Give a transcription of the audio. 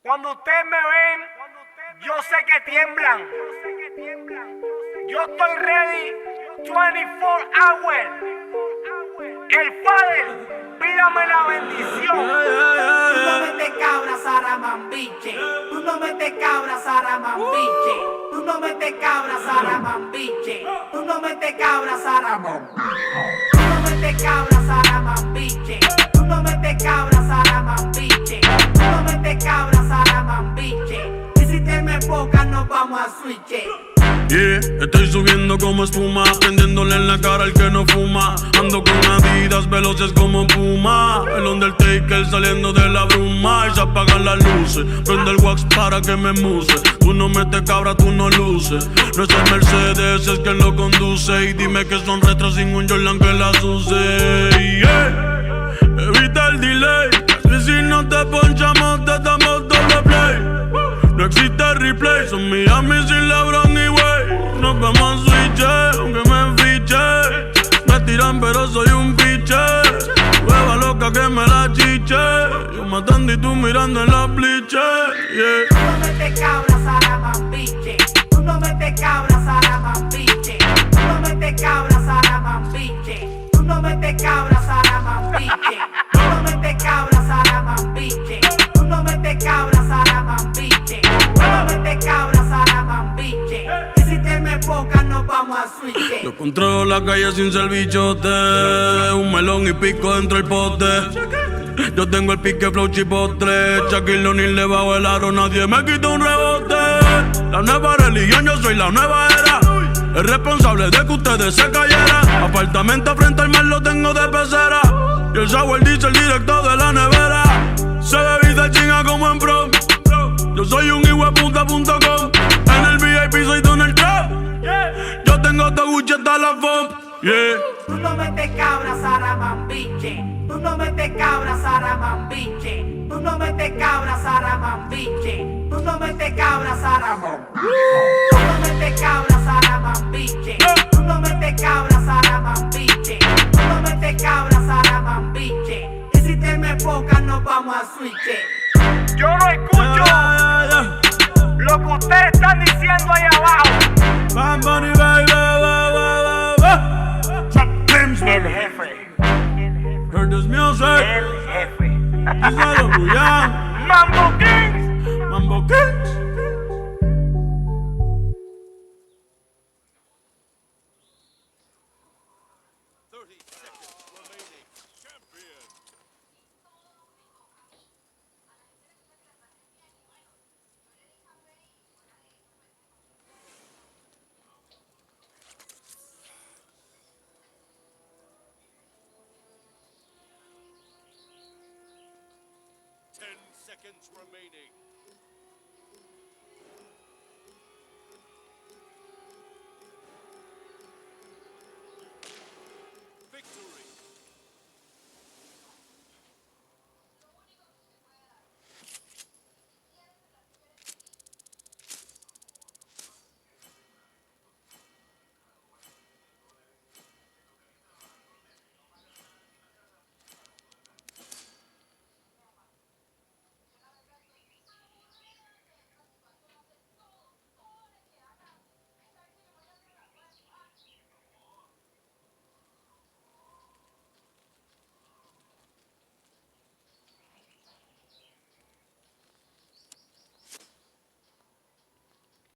Cuando ustedes me ven, yo sé que tiemblan. Yo estoy ready 24 hours. El Padre, pídame la bendición. Tú no metes cabra, Saramambiche. Tú no metes cabra, Saramambiche. Tú no metes cabra, Saramambiche. Tú no metes cabra, Saramambiche. Tú no metes cabra, Saramambiche. Tú no metes cabra, Saramambiche. Tú no metes cabra, Saramambiche. Y si te me enfocas, nos vamos a switch. Yeah, estoy subiendo como espuma, prendiéndole en la cara al que no fuma. Ando con Adidas veloces como Puma. El Undertaker saliendo de la bruma. Y se apagan las luces, prende el wax para que me muse. Tú no metes cabra, tú no luces. No es el Mercedes, es quien lo conduce. Y dime que son retros sin un Jordan que las use. Yeah, evita el delay, que si no te ponchamos te damos doble play. No existe replay, son Miami sin LeBron y Wade. Nos vamos a switch, aunque me fiche. Me tiran pero soy un piche. Hueva loca que me la chiche. Yo matando y tú mirando en la pliche, yeah. Tú no metes cabra, Saramambiche. Tú no metes cabra, Saramambiche. Tú no metes cabra, Saramambiche. Tú no metes cabra, Saramambiche. Tú no metes cabra, Saramambiche. Tú no metes cabra, Saramambiche. Tú no metes cabra, Saramambiche. Y si te me enfocas, nos vamos a switch. Yo controlo la calle sin ser bichote. Un melón y pico dentro del pote. Yo tengo el pique flow chipotle. Shaquille O'Neal le bajo el aro, nadie me quita un rebote. La nueva religión, yo soy la nueva era. El responsable de que ustedes se cayeran. Apartamento frente al mar lo tengo de pecera. Y el sour dice el directo de la nevera. Se bebida chinga como en prom. Yo soy un hijueputa.com. En el VIP soy Donald Trump. Yo tengo todo Gucci hasta la FOM. Yeah. Tú no metes cabra, Saramambiche. Tú no metes cabra, Saramambiche. Tú no metes cabra, Saramambiche. Tú no metes cabra, Saramambiche. Tú no metes cabra, Saramambiche. Tú no metes cabra, Saramambiche. Tú no metes cabra, Saramambiche. Y si te me enfocas, nos vamos a switch. Yo no escucho lo que ustedes están diciendo ahí abajo. Bam, Bunny, baby, El jefe, heard this music. el jefe. Díselo, Julián. Mambo Kings. Mambo Kings. Seconds remaining.